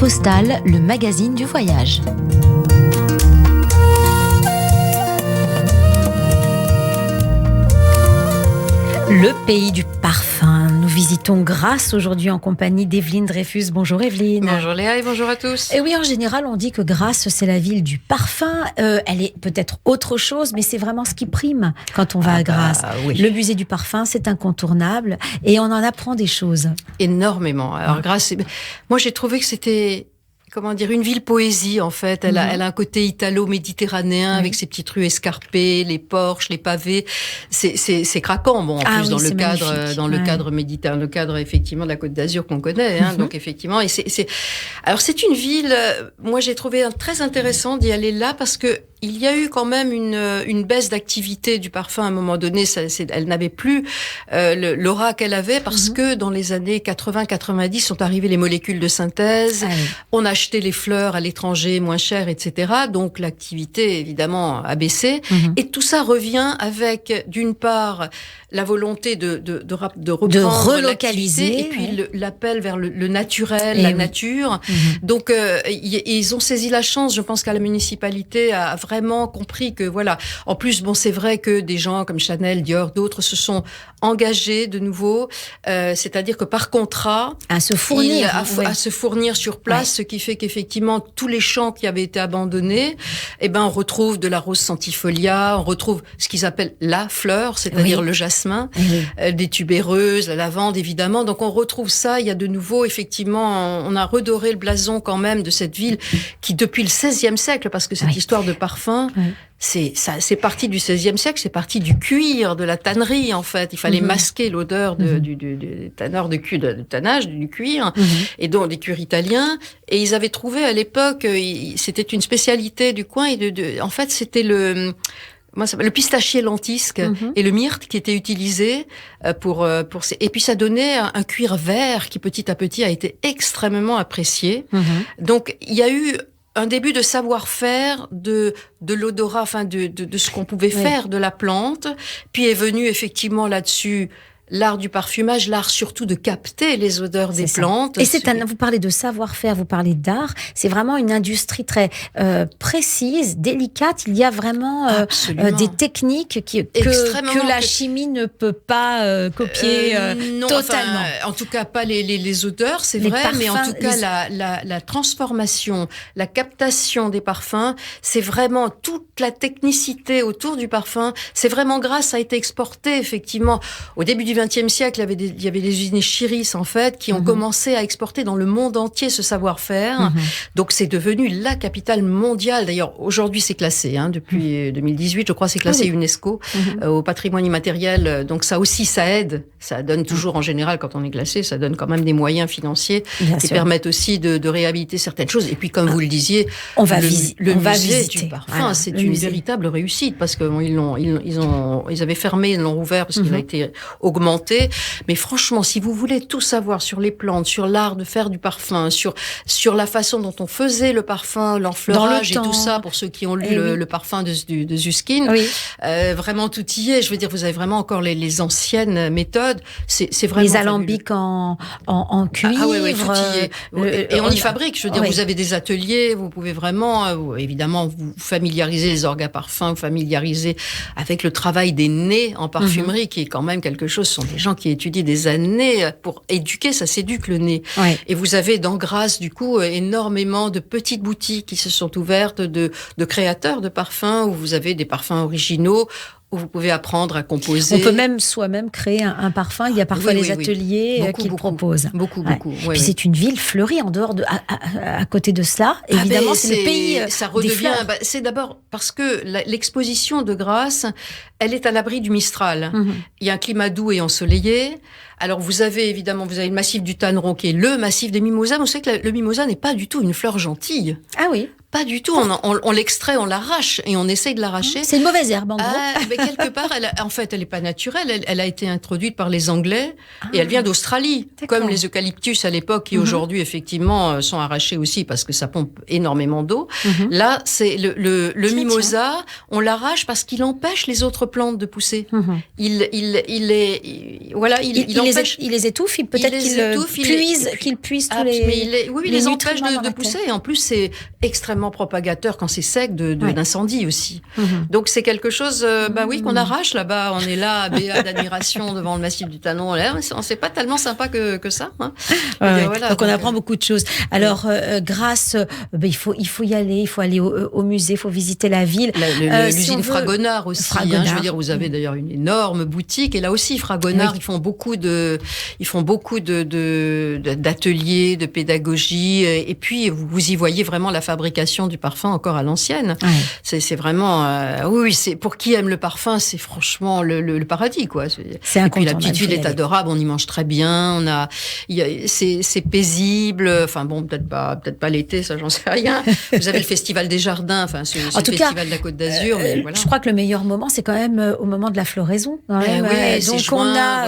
Postale, le magazine du voyage. Le pays du parfum. Nous visitons Grasse aujourd'hui en compagnie d'Evelyne Dreyfus. Bonjour Evelyne. Bonjour Léa et bonjour à tous. Et oui, en général, on dit que Grasse, c'est la ville du parfum. Elle est peut-être autre chose, mais c'est vraiment ce qui prime quand on va à Grasse. Oui. Le musée du parfum, c'est incontournable et on en apprend des choses. Énormément. Alors Grasse, moi j'ai trouvé que c'était... une ville poésie en fait. Elle a un côté italo-méditerranéen avec ses petites rues escarpées, les porches, les pavés. C'est craquant. Bon, en plus dans le cadre méditerranéen, le cadre effectivement de la Côte d'Azur qu'on connaît. Donc effectivement, alors c'est une ville. Moi j'ai trouvé très intéressant d'y aller là parce que il y a eu quand même une baisse d'activité du parfum à un moment donné. Elle n'avait plus l'aura qu'elle avait parce que dans les années 80-90 sont arrivées les molécules de synthèse. On a acheté les fleurs à l'étranger moins cher, etc. Donc l'activité évidemment a baissé. Et tout ça revient avec d'une part la volonté de relocaliser et puis l'appel vers le naturel, la nature. Donc ils ont saisi la chance. Je pense qu'à la municipalité a vraiment compris que voilà. En plus, bon, c'est vrai que des gens comme Chanel, Dior, d'autres se sont engagés de nouveau, c'est-à-dire que par contrat, à se fournir sur place, ce qui fait qu'effectivement tous les champs qui avaient été abandonnés, on retrouve de la rose centifolia, on retrouve ce qu'ils appellent la fleur, c'est-à-dire le jasmin, des tubéreuses, la lavande évidemment. Donc on retrouve ça. Il y a de nouveau effectivement, on a redoré le blason quand même de cette ville qui depuis le XVIe siècle, parce que cette histoire de parfum. C'est parti du XVIe siècle, c'est parti du cuir, de la tannerie en fait. Il fallait masquer l'odeur du tanneur de tannage, du cuir, et donc des cuirs italiens. Et ils avaient trouvé à l'époque, c'était une spécialité du coin. En fait, c'était le pistachier lentisque et le myrte qui étaient utilisés et puis ça donnait un cuir vert qui petit à petit a été extrêmement apprécié. Donc il y a eu un début de savoir-faire de l'odorat, de ce qu'on pouvait faire de la plante. Puis est venu effectivement là-dessus l'art du parfumage, l'art surtout de capter les odeurs des plantes. Et vous parlez de savoir-faire, vous parlez d'art. C'est vraiment une industrie très précise, délicate. Il y a vraiment des techniques que la chimie ne peut pas copier totalement. En tout cas, pas les odeurs, c'est vrai, parfums, mais en tout cas, la transformation, la captation des parfums, c'est vraiment toute la technicité autour du parfum. C'est vraiment grâce, ça a été exporté, effectivement. Au début du XXe siècle, il y avait des usines Chiris, en fait, qui ont commencé à exporter dans le monde entier ce savoir-faire. Donc, c'est devenu la capitale mondiale. D'ailleurs, aujourd'hui, c'est classé, depuis 2018, je crois, c'est classé UNESCO au patrimoine immatériel. Donc, ça aussi, ça aide. Ça donne toujours, en général, quand on est classé, ça donne quand même des moyens financiers qui permettent aussi de réhabiliter certaines choses. Et puis, comme vous le disiez, le musée du parfum, c'est une véritable réussite parce qu'ils avaient fermé, ils l'ont rouvert parce qu'il a été augmenté. Mais franchement, si vous voulez tout savoir sur les plantes, sur l'art de faire du parfum, sur la façon dont on faisait le parfum, l'enfleurage et tout ça, pour ceux qui ont lu le parfum de Züskinn, vraiment tout y est. Je veux dire, vous avez vraiment encore les anciennes méthodes. C'est vraiment les alambics en cuivre. Tout y est. Et on y fabrique. Je veux dire, vous avez des ateliers, vous pouvez vraiment, évidemment, vous familiariser les orgues à parfum, vous familiariser avec le travail des nez en parfumerie, qui est quand même quelque chose. Ce sont des gens qui étudient des années pour éduquer, ça s'éduque le nez. Et vous avez dans Grasse, du coup, énormément de petites boutiques qui se sont ouvertes de créateurs de parfums, où vous avez des parfums originaux, où vous pouvez apprendre à composer. On peut même soi-même créer un parfum. Il y a parfois des ateliers qui le proposent. Beaucoup. Puis c'est une ville fleurie en dehors à côté de cela. Évidemment, c'est le pays ça redevient, des fleurs. C'est d'abord parce que l'exposition de Grasse, elle est à l'abri du Mistral. Il y a un climat doux et ensoleillé. Alors vous avez le massif du Tanneron qui est le massif des mimosas. Vous savez que le mimosa n'est pas du tout une fleur gentille. Ah oui. Pas du tout. On l'extrait, on l'arrache et on essaye de l'arracher. C'est une mauvaise herbe, en gros. Mais quelque part, elle n'est pas naturelle. Elle a été introduite par les Anglais et elle vient d'Australie. Comme les eucalyptus à l'époque, qui aujourd'hui, effectivement, sont arrachés aussi parce que ça pompe énormément d'eau. Là, c'est le mimosa. On l'arrache parce qu'il empêche les autres plantes de pousser. Il les étouffe. Peut-être qu'il puise tous les. Oui, il les empêche de pousser. Et en plus, c'est extrêmement propagateur quand c'est sec d'incendie aussi. Donc c'est quelque chose qu'on arrache là-bas. On est là, béat d'admiration devant le massif du Tanon. C'est pas tellement sympa que ça. Hein. Donc on apprend beaucoup de choses. Alors grâce, il faut y aller, il faut aller au musée, il faut visiter la ville. L'usine Fragonard aussi. Fragonard. Je veux dire, vous avez d'ailleurs une énorme boutique et là aussi Fragonard, ils font beaucoup d'ateliers, de pédagogie et puis vous y voyez vraiment la fabrication du parfum encore à l'ancienne. C'est vraiment c'est pour qui aime le parfum, c'est franchement le paradis quoi. C'est incroyable. Et puis la petite ville est adorable, on y mange très bien, c'est paisible. Enfin bon, peut-être pas l'été, ça j'en sais rien. Vous avez le festival des jardins, enfin c'est le festival de la Côte d'Azur. Mais voilà. Je crois que le meilleur moment c'est quand même au moment de la floraison. Donc on a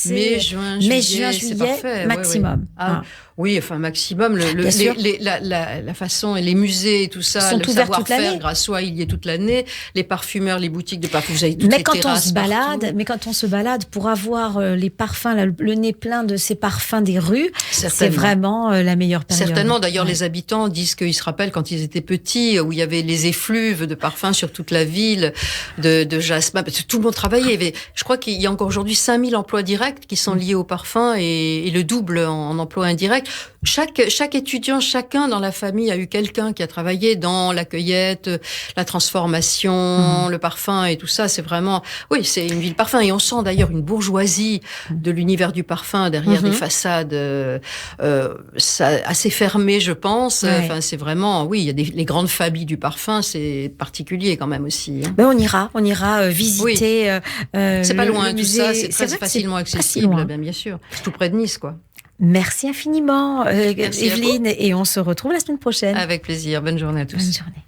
mai, juin, juillet maximum. Oui, enfin maximum. La façon et les musées et tout ça, sont le savoir-faire, grâce à il y est toute l'année. Les parfumeurs, les boutiques de parfums, vous avez toutes les terrasses mais quand on se balade pour avoir les parfums, le nez plein de ces parfums des rues, c'est vraiment la meilleure période. Certainement. D'ailleurs, les habitants disent qu'ils se rappellent quand ils étaient petits, où il y avait les effluves de parfums sur toute la ville, de jasmin, parce que tout le monde travaillait. Je crois qu'il y a encore aujourd'hui 5000 emplois directs qui sont liés au parfum et le double en emplois indirects. Chaque étudiant, chacun dans la famille a eu quelqu'un qui a travaillé dans la cueillette, la transformation, le parfum et tout ça. C'est vraiment, c'est une ville parfum. Et on sent d'ailleurs une bourgeoisie de l'univers du parfum derrière des façades assez fermées, je pense. Enfin, c'est vraiment, il y a les grandes familles du parfum, c'est particulier quand même aussi. Hein. Ben on ira visiter. C'est pas loin tout ça, c'est très facilement accessible, bien sûr. C'est tout près de Nice, quoi. Merci infiniment, Evelyne, et on se retrouve la semaine prochaine. Avec plaisir. Bonne journée à tous. Bonne journée.